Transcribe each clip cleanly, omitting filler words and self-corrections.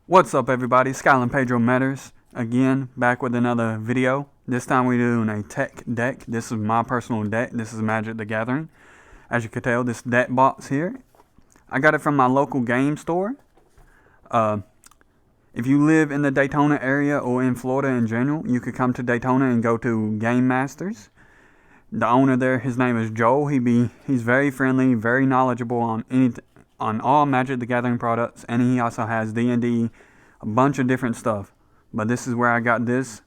What's up everybody, Skylar and Pedro matters again, back with another video. This time we're doing a tech deck. This is my personal deck. This is Magic the Gathering. As you can tell, this deck box here, I got it from my local game store. If you live in the Daytona area or in Florida in general, you could come to Daytona and go to Game Masters. The owner there, his name is Joel. He's very friendly, very knowledgeable on all Magic the Gathering products, and he also has D&D, a bunch of different stuff. But this is where I got this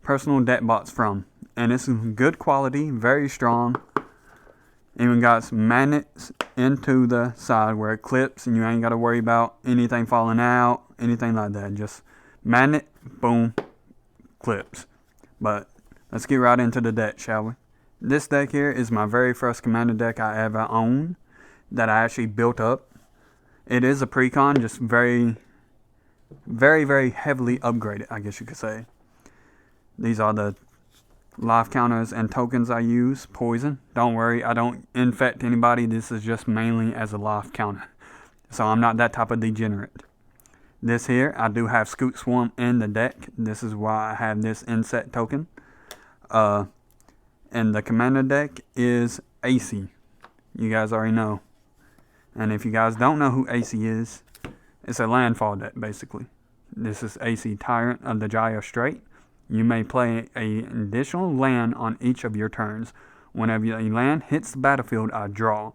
personal deck box from, and it's good quality, very strong. Even got some magnets into the side where it clips, and you ain't got to worry about anything falling out, anything like that. Just magnet, boom, clips. But let's get right into the deck, shall we? This deck here is my very first Commander deck I ever owned that I actually built up. It is a pre-con, just very heavily upgraded, I guess you could say. These are the life counters and tokens I use. Poison. Don't worry, I don't infect anybody. This is just mainly as a life counter. So I'm not that type of degenerate. This here, I do have Scoot Swarm in the deck. This is why I have this insect token. And the Commander deck is Aesi. You guys already know. And if you guys don't know who Aesi is, it's a landfall deck, basically. This is Aesi, Tyrant of the Gyre Strait. You may play an additional land on each of your turns. Whenever a land hits the battlefield, I draw.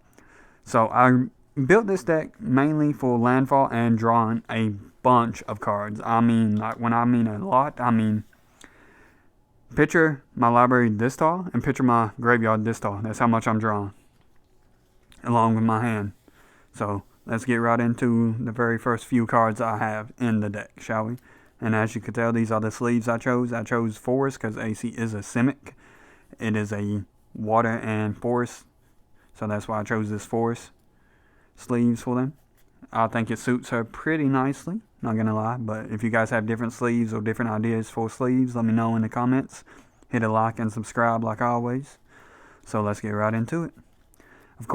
So I built this deck mainly for landfall and drawing a bunch of cards. I mean, like when I mean a lot, I mean picture my library this tall and picture my graveyard this tall. That's how much I'm drawing, along with my hand. So let's get right into the very first few cards I have in the deck, shall we? And as you can tell, these are the sleeves I chose. I chose Forest because Aesi is a Simic. It is a water and forest, so that's why I chose this forest sleeves for them. I think it suits her pretty nicely, not gonna lie. But if you guys have different sleeves or different ideas for sleeves, let me know in the comments. Hit a like and subscribe like always. So let's get right into it. Of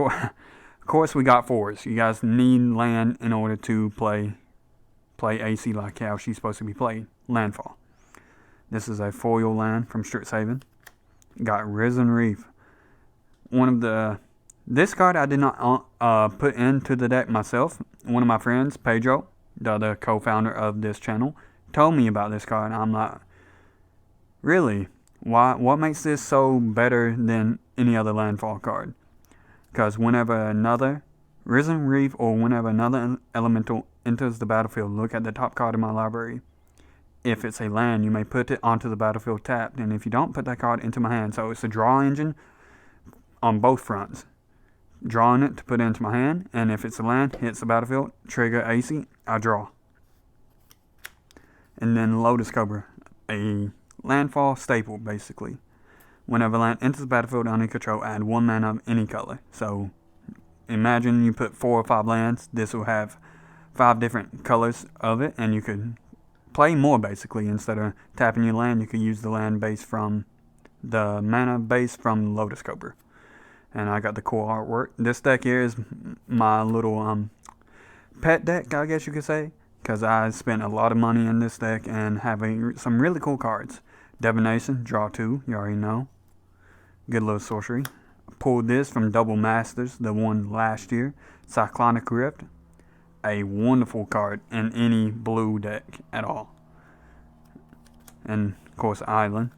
course, we got forests. You guys need land in order to play Aesi like how she's supposed to be played. Landfall. This is a foil land from Strait. Got Risen Reef. This card I did not put into the deck myself. One of my friends, Pedro, the other co-founder of this channel, told me about this card. I'm like, really? What makes this so better than any other landfall card? Because whenever another Risen Reef or whenever another elemental enters the battlefield, look at the top card in my library. If it's a land, you may put it onto the battlefield tapped. And if you don't, put that card into my hand. So it's a draw engine on both fronts. Drawing it to put it into my hand. And if it's a land, hits the battlefield, trigger Aesi, I draw. And then Lotus Cobra, a landfall staple basically. Whenever land enters the battlefield under control, add 1 mana of any color. So imagine you put 4 or 5 lands. This will have 5 different colors of it, and you could play more basically. Instead of tapping your land, you could use the land base from the mana base from Lotus Cobra. And I got the cool artwork. This deck here is my little pet deck, I guess you could say, because I spent a lot of money in this deck and having some really cool cards. Divination, draw 2, you already know. Good little sorcery. Pulled this from Double Masters, the one last year. Cyclonic Rift. A wonderful card in any blue deck at all. And of course Island.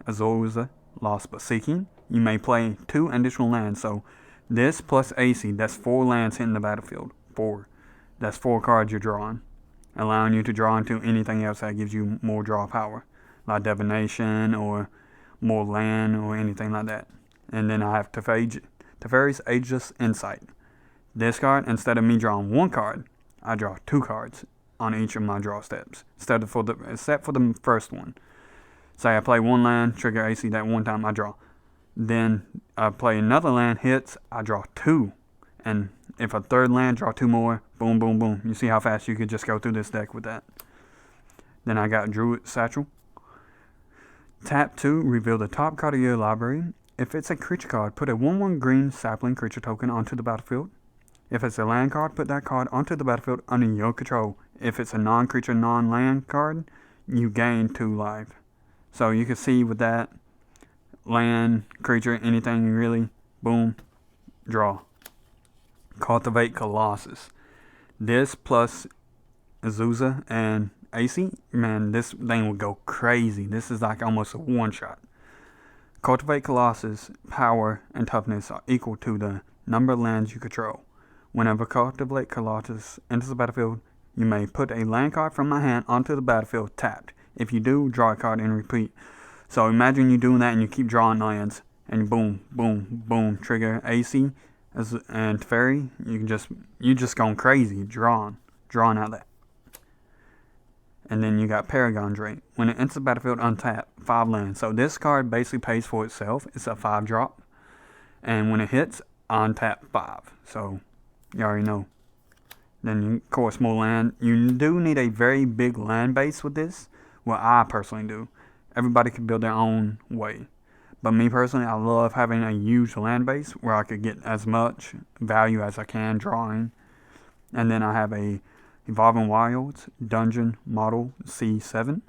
Azusa, Lost But Seeking. You may play 2 additional lands. So this plus Aesi, that's 4 lands hitting the battlefield. 4. That's 4 cards you're drawing. Allowing you to draw into anything else that gives you more draw power. Like divination or more land or anything like that. And then I have Teferi's Ageless Insight. This card, instead of me drawing 1 card, I draw 2 cards on each of my draw steps. Except for the first one. Say I play 1 land, trigger Aesi that 1 time, I draw. Then I play another land, hits, I draw 2. And if a 3rd land, draw 2 more, boom, boom, boom. You see how fast you could just go through this deck with that. Then I got Druid Satchel. Tap 2, reveal the top card of your library. If it's a creature card, put a 1/1 green sapling creature token onto the battlefield. If it's a land card, put that card onto the battlefield under your control. if it's a non-creature, non-land card, you gain 2 life. So you can see with that, land, creature, anything really, boom, draw. Cultivate Colossus. This plus Azusa and Aesi, man, this thing would go crazy. This is like almost a one-shot. Cultivate Colossus power and toughness are equal to the number of lands you control. Whenever Cultivate Colossus enters the battlefield, you may put a land card from my hand onto the battlefield tapped. If you do, draw a card and repeat. So imagine you doing that and you keep drawing lands, and boom, boom, boom, trigger Aesi and Teferi. You just going crazy, drawing out that. And then you got Paragon Drake. When it enters the battlefield, untap 5 lands. So this card basically pays for itself. It's a 5-drop. And when it hits, untap 5. So you already know. Then, of course, more land. You do need a very big land base with this. Well, I personally do. Everybody can build their own way. But me personally, I love having a huge land base where I could get as much value as I can drawing. And then I have a Evolving Wilds Dungeon Model C7.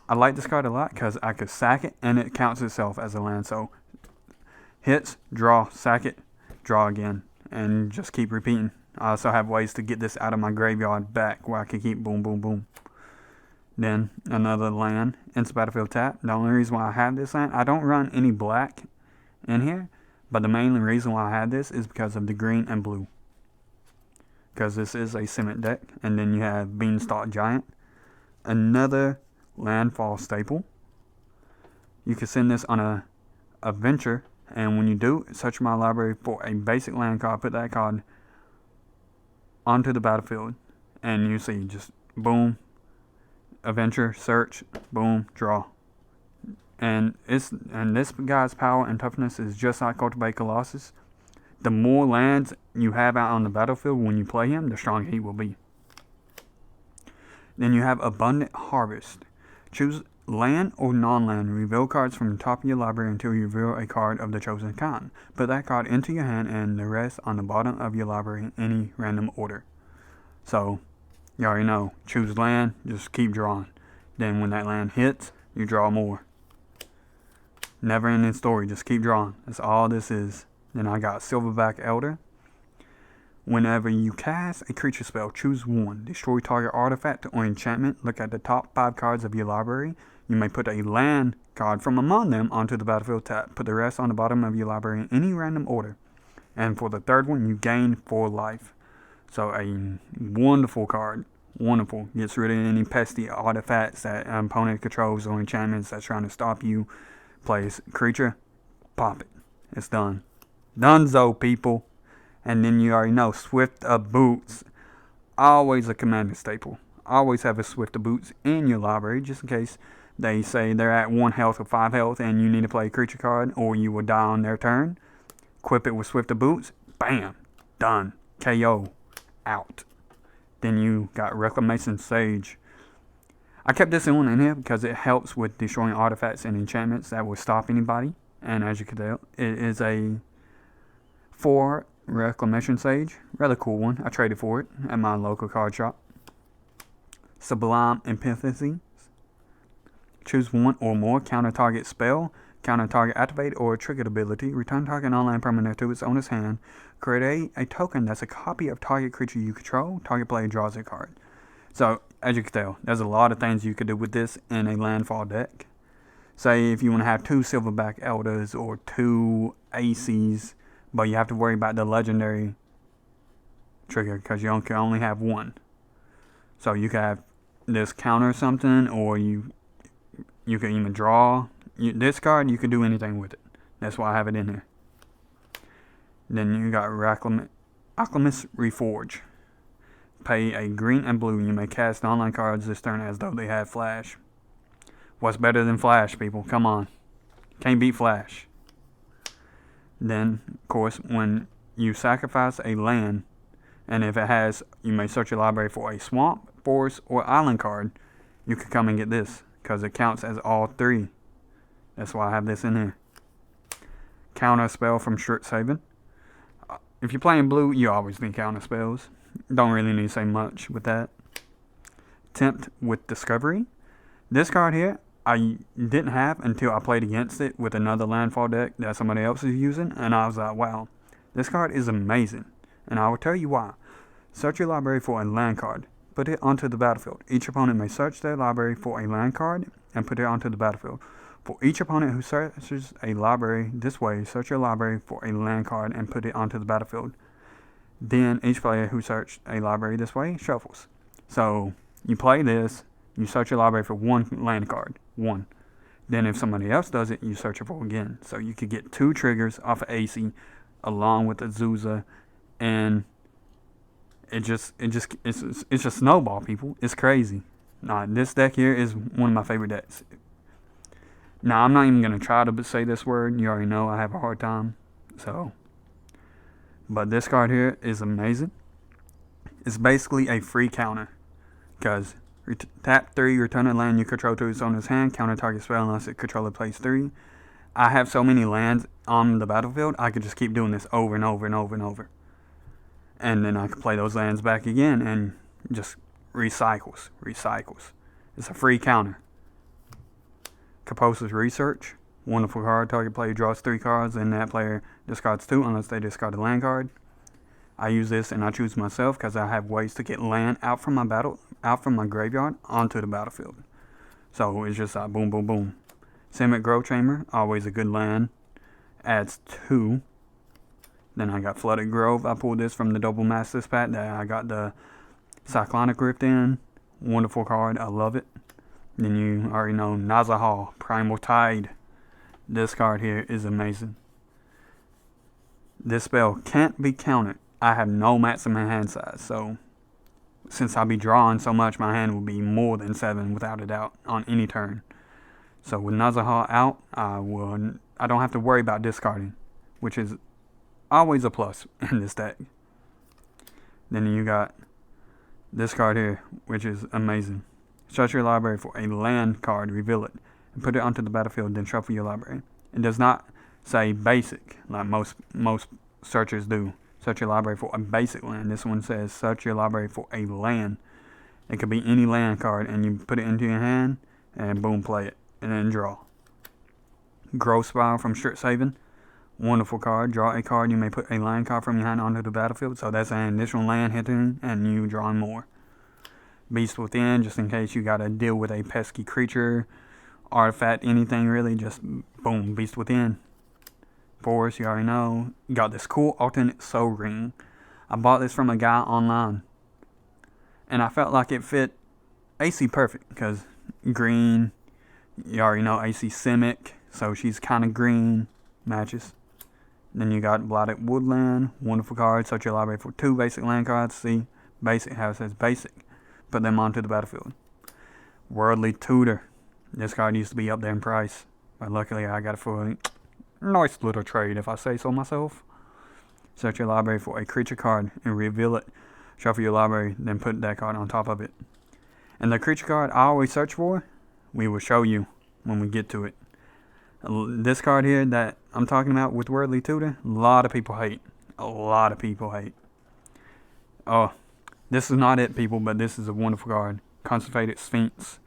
I like this card a lot because I could sack it and it counts itself as a land. So hits, draw, sack it, draw again, and just keep repeating. I also have ways to get this out of my graveyard back where I can keep boom, boom, boom. Then another land, enters battlefield tap. The only reason why I have this land, I don't run any black in here, but the main reason why I have this is because of the green and blue. Because this is a cement deck. And then you have Beanstalk Giant. Another landfall staple. You can send this on a adventure, and when you do, search my library for a basic land card, put that card onto the battlefield, and you see just boom, adventure, search, boom, draw. And this guy's power and toughness is just like Cultivate Colossus. The more lands you have out on the battlefield when you play him, the stronger he will be. Then you have Abundant Harvest. Choose land or non-land. Reveal cards from the top of your library until you reveal a card of the chosen kind. Put that card into your hand and the rest on the bottom of your library in any random order. So, you already know. Choose land, just keep drawing. Then when that land hits, you draw more. Never ending story, just keep drawing. That's all this is. Then I got Silverback Elder. Whenever you cast a creature spell, choose one. Destroy target artifact or enchantment. Look at the top 5 cards of your library. You may put a land card from among them onto the battlefield tap. Put the rest on the bottom of your library in any random order. And for the third one, you gain 4 life. So a wonderful card. Wonderful. Gets rid of any pesky artifacts that an opponent controls or enchantments that's trying to stop you. Plays creature. Pop it. It's done. Dunzo, people. And then you already know, Swift of Boots. Always a commander staple. Always have a Swift of Boots in your library, just in case they say they're at 1 health or 5 health and you need to play a creature card or you will die on their turn. Equip it with Swift of Boots. Bam. Done. KO. Out. Then you got Reclamation Sage. I kept this one in here because it helps with destroying artifacts and enchantments that will stop anybody. And as you can tell, it is a 4 Reclamation Sage. Rather cool one. I traded for it at my local card shop. Sublime Empathy. Choose one or more counter target spell, counter target activate, or triggered ability. Return target online permanent to its owner's hand. Create a token that's a copy of target creature you control. Target player draws a card. So, as you can tell, there's a lot of things you could do with this in a landfall deck. Say if you want to have 2 Silverback Elders or 2 Aesies, but you have to worry about the legendary trigger because you can only have 1. So you can have this counter something, or you can even draw. This card, you can do anything with it. That's why I have it in here. Then you got Alchemist Reforge. Pay a green and blue. You may cast online cards this turn as though they have Flash. What's better than Flash, people? Come on. Can't beat Flash. Then, of course, when you sacrifice a land, and if it has, you may search your library for a swamp, forest, or island card, you can come and get this, because it counts as all 3. That's why I have this in here. Counter spell from Strixhaven. If you're playing blue, you always need counter spells. don't really need to say much with that. Tempt with Discovery. This card here, I didn't have until I played against it with another landfall deck that somebody else is using, and I was like, wow, this card is amazing. And I will tell you why. Search your library for a land card. Put it onto the battlefield. Each opponent may search their library for a land card and put it onto the battlefield. For each opponent who searches a library this way, search your library for a land card and put it onto the battlefield. Then each player who searched a library this way shuffles. So you play this, you search your library for one land card. One. Then if somebody else does it, you search it for again. So you could get 2 triggers off of Aesi along with Azusa, and it's a snowball, people. It's crazy. Nah, this deck here is one of my favorite decks. Now, I'm not even going to try to say this word. You already know I have a hard time. But this card here is amazing. It's basically a free counter. Because tap 3, return a land you control to its owner's hand, counter target spell unless its controller plays 3. I have so many lands on the battlefield, I could just keep doing this over and over and over and over. And then I can play those lands back again and just recycles. It's a free counter. Kaposa's Research. Wonderful card. Target player draws 3 cards and that player discards 2 unless they discard a land card. I use this and I choose myself because I have ways to get land out from my graveyard onto the battlefield. So it's just boom, boom, boom. Simic Grove Chamber, always a good land. Adds 2. Then I got Flooded Grove. I pulled this from the Double Masters pack that I got the Cyclonic Rift in. Wonderful card. I love it. Then you already know Nazahal, Primal Tide. This card here is amazing. This spell can't be countered. I have no maximum hand size, so since I'll be drawing so much, my hand will be more than 7 without a doubt on any turn. So with Nazahal out, I don't have to worry about discarding, which is always a plus in this deck. Then you got this card here, which is amazing. Search your library for a land card, reveal it, and put it onto the battlefield, then shuffle your library. It does not say basic, like most searchers do. Search your library for a basic land. This one says search your library for a land. It could be any land card, and you put it into your hand, and boom, play it, and then draw. Growth Spiral from Strixhaven. Wonderful card. Draw a card. You may put a land card from your hand onto the battlefield. So that's an additional land hitting, and you drawing more. Beast Within, just in case you got to deal with a pesky creature, artifact, anything really, just boom, Beast Within. Forest, you already know. You got this cool alternate soul ring. I bought this from a guy online, and I felt like it fit Aesi perfect, because green, you already know Aesi Simic, so she's kind of green, matches. Then you got Blighted Woodland, wonderful card. Search your library for 2 basic land cards. See, basic, how it says basic. Put them onto the battlefield. Worldly Tutor. This card used to be up there in price, but luckily I got it for a nice little trade, if I say so myself. Search your library for a creature card and reveal it. Shuffle your library, then put that card on top of it. And the creature card I always search for, we will show you when we get to it. This card here that I'm talking about with Worldly Tutor, a lot of people hate. Oh, this is not it, people, but this is a wonderful card. Concentrated Sphinx.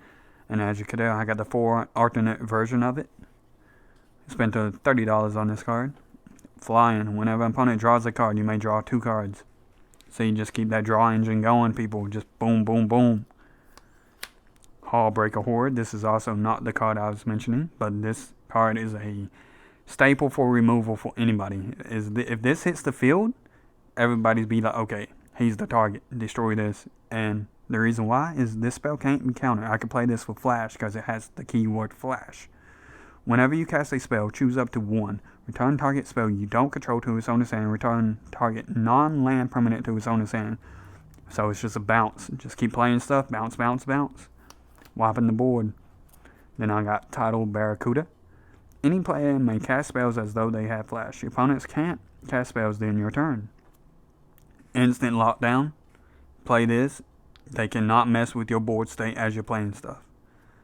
And as you can tell, I got the 4 alternate version of it. Spent $30 on this card. Flying. Whenever an opponent draws a card, you may draw 2 cards. So you just keep that draw engine going, people. Just boom, boom, boom. Hallbreaker Horde. This is also not the card I was mentioning, but this card is a staple for removal for anybody. If this hits the field, everybody's be like, okay, he's the target. Destroy this. And the reason why is this spell can't be countered. I can play this with Flash because it has the keyword Flash. Whenever you cast a spell, choose up to 1. Return target spell you don't control to its owner's hand. Return target non-land permanent to its owner's hand. So it's just a bounce. Just keep playing stuff. Bounce, bounce, bounce. Wiping the board. Then I got Tidal Barracuda. Any player may cast spells as though they have Flash. Your opponents can't cast spells during your turn. Instant Lockdown. Play this. They cannot mess with your board state as you're playing stuff.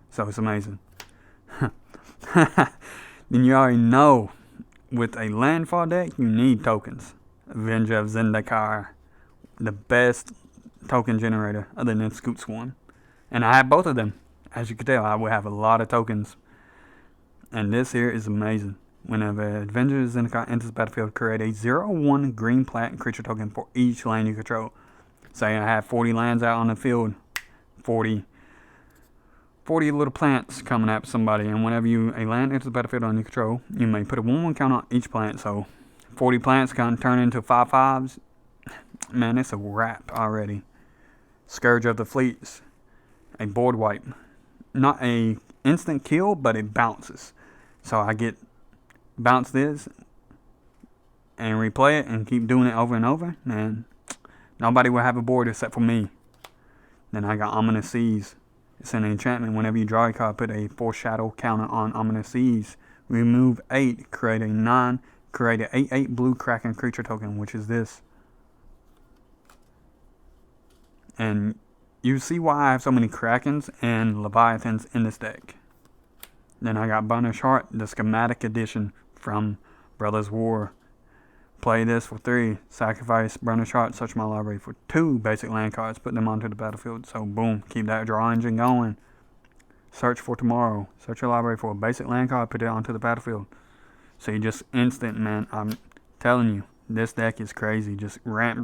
So it's amazing. Then you already know, with a landfall deck, you need tokens. Avenger of Zendikar. the best token generator other than Scoot Swarm. And I have both of them. As you can tell, I will have a lot of tokens. And this here is amazing. Whenever Adventure Zendikar enters the battlefield, create a 0/1 green plant creature token for each land you control. Say I have 40 lands out on the field, 40 little plants coming at somebody, and whenever a land enters the battlefield on your control, you may put a 1/1 count on each plant. So 40 plants can turn into 5/5s. Man, it's a wrap already. Scourge of the Fleets, a board wipe. Not a instant kill, but it bounces. So I get bounce this and replay it and keep doing it over and over. Man, nobody will have a board except for me. Then I got Ominous Seas. It's an enchantment. Whenever you draw a card, put a foreshadow counter on Ominous Seas. Remove 8, create a 9, create a 8/8 blue Kraken creature token, which is this. And you see why I have so many Krakens and Leviathans in this deck. Then I got Burnished Heart, the schematic edition from Brothers War. Play this for 3, sacrifice Burnished Heart, search my library for 2 basic land cards, put them onto the battlefield. So boom, keep that draw engine going. Search for tomorrow, search your library for a basic land card, put it onto the battlefield. So you just instant, man, I'm telling you, this deck is crazy. Just ramp,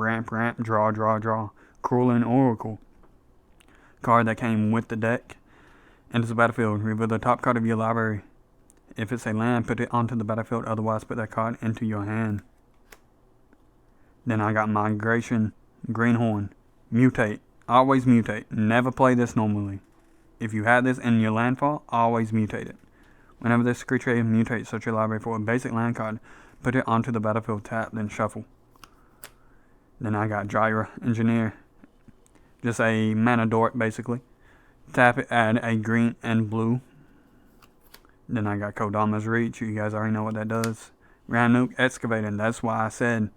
draw. Cruel and Oracle. Card that came with the deck. Enters the battlefield, reveal the top card of your library. If it's a land, put it onto the battlefield, otherwise put that card into your hand. Then I got Migration Greenhorn. Mutate. Always mutate. Never play this normally. If you have this in your landfall, always mutate it. Whenever this creature mutates, search your library for a basic land card, put it onto the battlefield, tap, then shuffle. Then I got Gyre Engineer. Just a mana dork, basically. Tap it, add a green and blue. Then I got Kodama's Reach. You guys already know what that does. Rannoch Excavator. That's why I said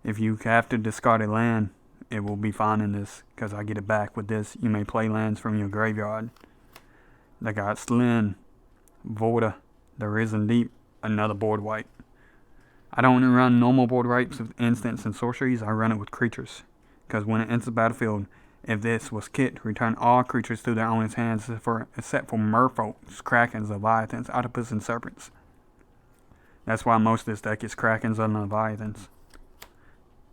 if you have to discard a land, it will be fine in this, because I get it back with this. You may play lands from your graveyard. I got Slin, Vorta, The Risen Deep, another board wipe. I don't run normal board wipes with instants and sorceries. I run it with creatures, because when it enters the battlefield, if this was kit, return all creatures to their owner's hands except for merfolks, krakens, leviathans, octopus, and serpents. That's why most of this deck is krakens and leviathans.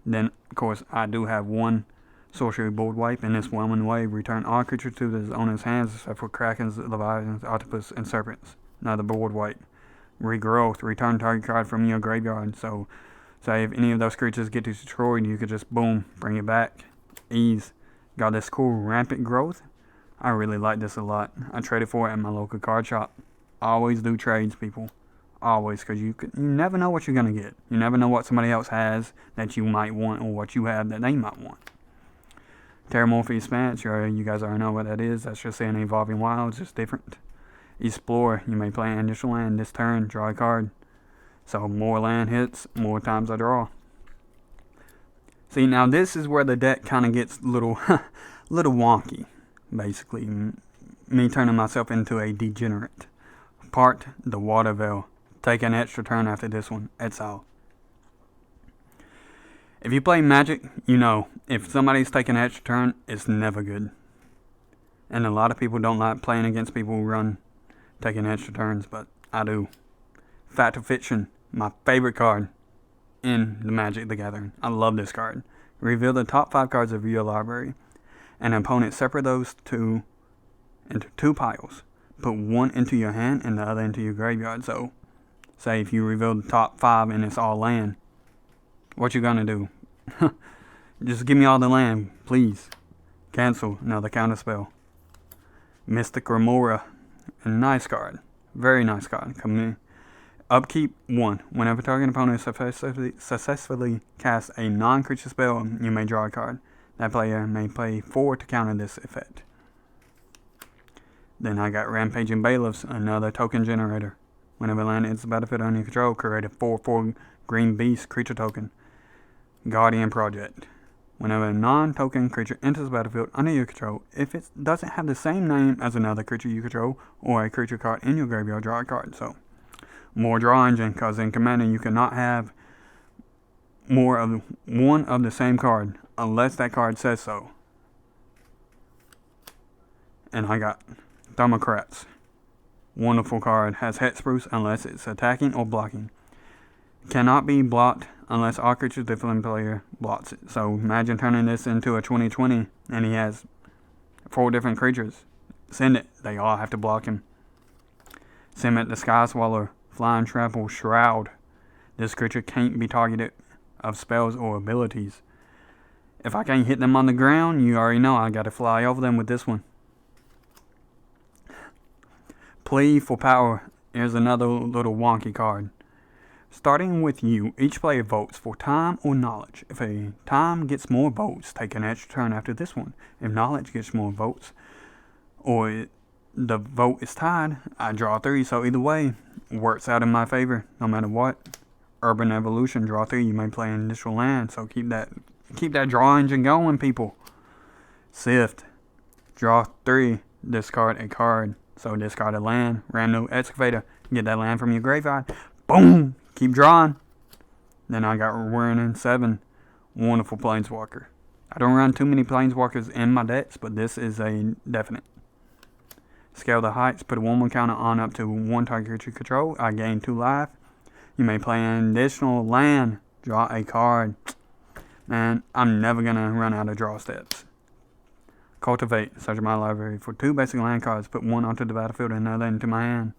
Then, of course, I do have one sorcery board wipe in this one wave. Return all creatures to their owner's hands except for krakens, leviathans, octopus, and serpents. Another board wipe. Regrowth. Return target card from your graveyard. So, say if any of those creatures get destroyed, you could just boom, bring it back. Ease. Got this cool Rampant Growth. I really like this a lot. I traded for it at my local card shop. Always do trades, people. Always, because you never know what you're going to get. You never know what somebody else has that you might want, or what you have that they might want. Terramorphic Expanse, you guys already know what that is. That's just an Evolving Wilds, just different. Explore, you may play an initial land this turn, draw a card. So more land hits, more times I draw. See, now this is where the deck kind of gets little wonky, basically. Me turning myself into a degenerate. Part the Water Veil. Take an extra turn after this one. That's all. If you play Magic, you know, if somebody's taking an extra turn, it's never good. And a lot of people don't like playing against people who run taking extra turns, but I do. Fact or Fiction, my favorite card in the Magic the Gathering. I love this card. Reveal the top 5 cards of your library. An opponent separate those two into 2 piles. Put one into your hand and the other into your graveyard. So, say if you reveal the top 5 and it's all land, what you gonna do? Just give me all the land, please. Cancel, another counter spell. Mystic Remora, a nice card. Very nice card. Come in. Upkeep 1. Whenever target opponent successfully casts a non-creature spell, you may draw a card. That player may play 4 to counter this effect. Then I got Rampaging Bailiffs, another token generator. Whenever land enters the battlefield under your control, create a 4/4 green beast creature token. Guardian Project. Whenever a non-token creature enters the battlefield under your control, if it doesn't have the same name as another creature you control or a creature card in your graveyard, draw a card. So, more draw engine, because in Commander you cannot have more of one of the same card, unless that card says so. And I got Thermocrats. Wonderful card. Has Hexproof unless it's attacking or blocking. Cannot be blocked unless all creatures different player blocks it. So imagine turning this into a 2020 and he has 4 different creatures. Send it. They all have to block him. Send it the Sky Swallower. Flying Trample Shroud. This creature can't be targeted of spells or abilities. If I can't hit them on the ground, you already know I gotta fly over them with this one. Plea for Power. Here's another little wonky card. Starting with you, each player votes for time or knowledge. If a time gets more votes, take an extra turn after this one. If knowledge gets more votes, or the vote is tied, I draw 3. So either way, works out in my favor, no matter what. Urban Evolution, draw 3. You may play an initial land, so keep that draw engine going, people. Sift, draw 3. Discard a card. So discard a land. Random Excavator. Get that land from your graveyard. Boom! Keep drawing. Then I got Running 7. Wonderful Planeswalker. I don't run too many Planeswalkers in my decks, but this is a definite. Scale the heights. Put a 1/1 counter on up to 1 target creature control. I gain 2 life. You may play an additional land. Draw a card. Man, I'm never going to run out of draw steps. Cultivate. Search my library for 2 basic land cards. Put 1 onto the battlefield and another into my hand.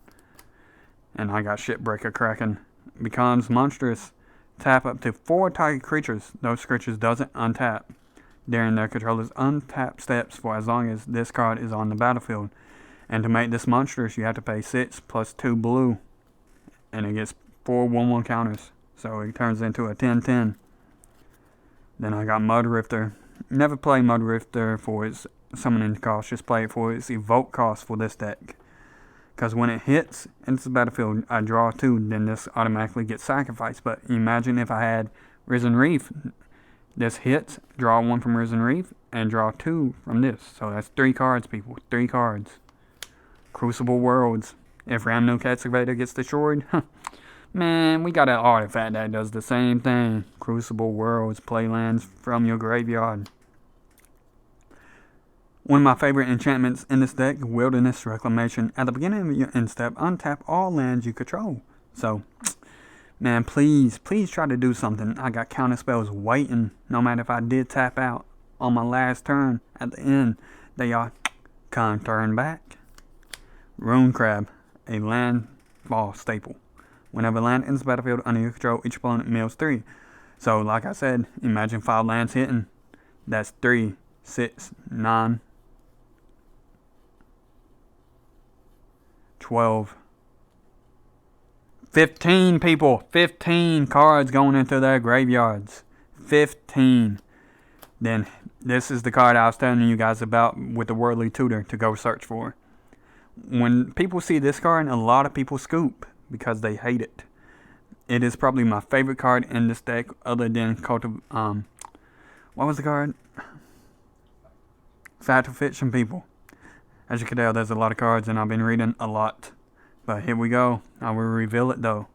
And I got Shipbreaker Kraken. Becomes monstrous. Tap up to 4 target creatures. Those creatures doesn't untap during their controller's untap steps for as long as this card is on the battlefield. And to make this monstrous, you have to pay 6 plus 2 blue. And it gets 4 1/1 counters. So it turns into a 10/10. Then I got Mud Rifter. Never play Mud Rifter for its summoning cost. Just play it for its evoke cost for this deck. Because when it hits into the battlefield, I draw 2. Then this automatically gets sacrificed. But imagine if I had Risen Reef. This hits, draw 1 from Risen Reef, and draw 2 from this. So that's 3 cards, people. 3 cards. Crucible Worlds. If Ramno Excavator gets destroyed, man, we got an artifact that does the same thing. Crucible Worlds. Play lands from your graveyard. One of my favorite enchantments in this deck, Wilderness Reclamation. At the beginning of your end step, untap all lands you control. So, man, please try to do something. I got counter spells waiting. No matter if I did tap out on my last turn, at the end, they are can't turn back. Rune Crab, a landfall staple. Whenever land enters the battlefield under your control, each opponent mills 3. So, like I said, imagine 5 lands hitting. That's 3, 6, 9, 12, 15 people. 15 cards going into their graveyards. 15. Then this is the card I was telling you guys about with the Worldly Tutor to go search for. When people see this card, a lot of people scoop because they hate it. It is probably my favorite card in this deck other than what was the card? Fact or Fiction, people. As you can tell, there's a lot of cards and I've been reading a lot. But here we go. I will reveal it though.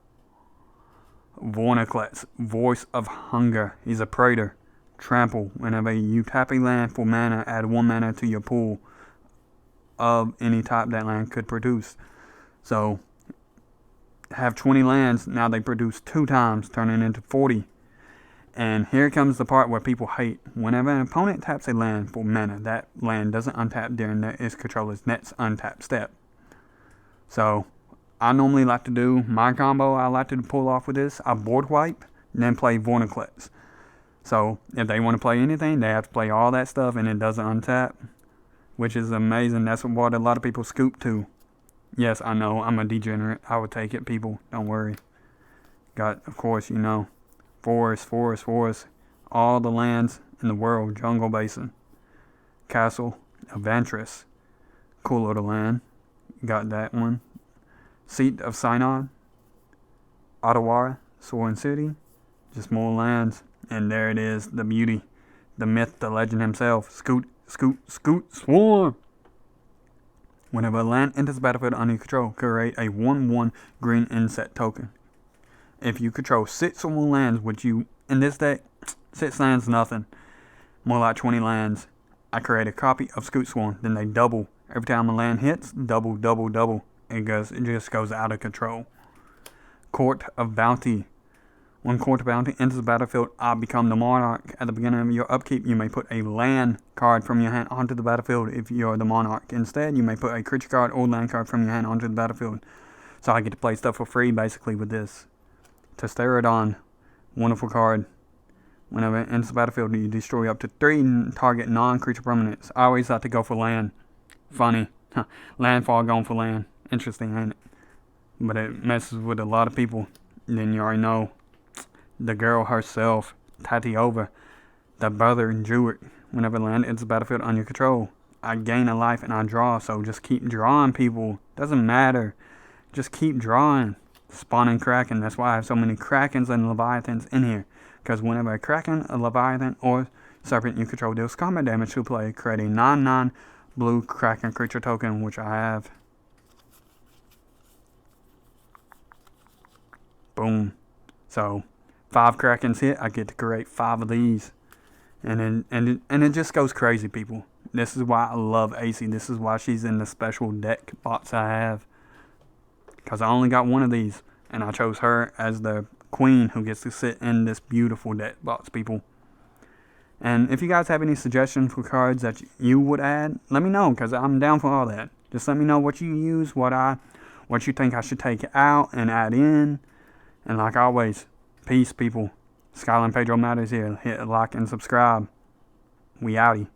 Vorniclex, Voice of Hunger. He's a Praetor. Trample. Whenever you tap a land for mana, add 1 mana to your pool of any type that land could produce. So, have 20 lands. Now they produce 2 times, turning into 40. And here comes the part where people hate. Whenever an opponent taps a land for mana, that land doesn't untap during its controller's next untap step. So, I normally like to do my combo I like to pull off with this. I board wipe, then play Vorniclex. So, if they want to play anything, they have to play all that stuff and it doesn't untap. Which is amazing. That's what a lot of people scoop to. Yes, I know, I'm a degenerate. I would take it, people. Don't worry. Got, of course, you know, forest. All the lands in the world. Jungle Basin. Castle. Evantress. Cool little land. Got that one. Seat of Synod. Ottawa. Soaring City. Just more lands. And there it is. The beauty. The myth. The legend himself. Scoot. Swarm. Whenever a land enters the battlefield under your control, create a 1/1 green insect token. if you control 6 or more lands, which you, in this deck, 6 lands, nothing. More like 20 lands. I create a copy of Scoot Swarm, then they double. Every time a land hits, double, double, double. It just goes out of control. Court of Bounty. When Court of Bounty enters the battlefield, I become the Monarch. At the beginning of your upkeep, you may put a land card from your hand onto the battlefield if you're the Monarch. Instead, you may put a creature card or land card from your hand onto the battlefield. So I get to play stuff for free, basically, with this. Pterodon. Wonderful card. Whenever it enters the battlefield, you destroy up to 3 target non-creature permanents. I always like to go for land. Funny. Landfall going for land. Interesting, ain't it? But it messes with a lot of people. Then you already know. The girl herself, Tatiova, the brother in Druid. Whenever land enters the battlefield on your control, I gain a life and I draw. So just keep drawing, people. Doesn't matter. Just keep drawing. Spawning Kraken. That's why I have so many Krakens and Leviathans in here. Because whenever a Kraken, a Leviathan, or Serpent you control deals combat damage to play, create a 9/9 blue Kraken creature token, which I have. Boom. So 5 Krakens hit, I get to create 5 of these. And it just goes crazy, people. This is why I love Aesi. This is why she's in the special deck box I have. Because I only got one of these. And I chose her as the queen who gets to sit in this beautiful deck box, people. And if you guys have any suggestions for cards that you would add, let me know. Because I'm down for all that. Just let me know what you use, what you think I should take out and add in. And like always, peace, people. Skylar and Pedro Matters here. Hit like and subscribe. We outie.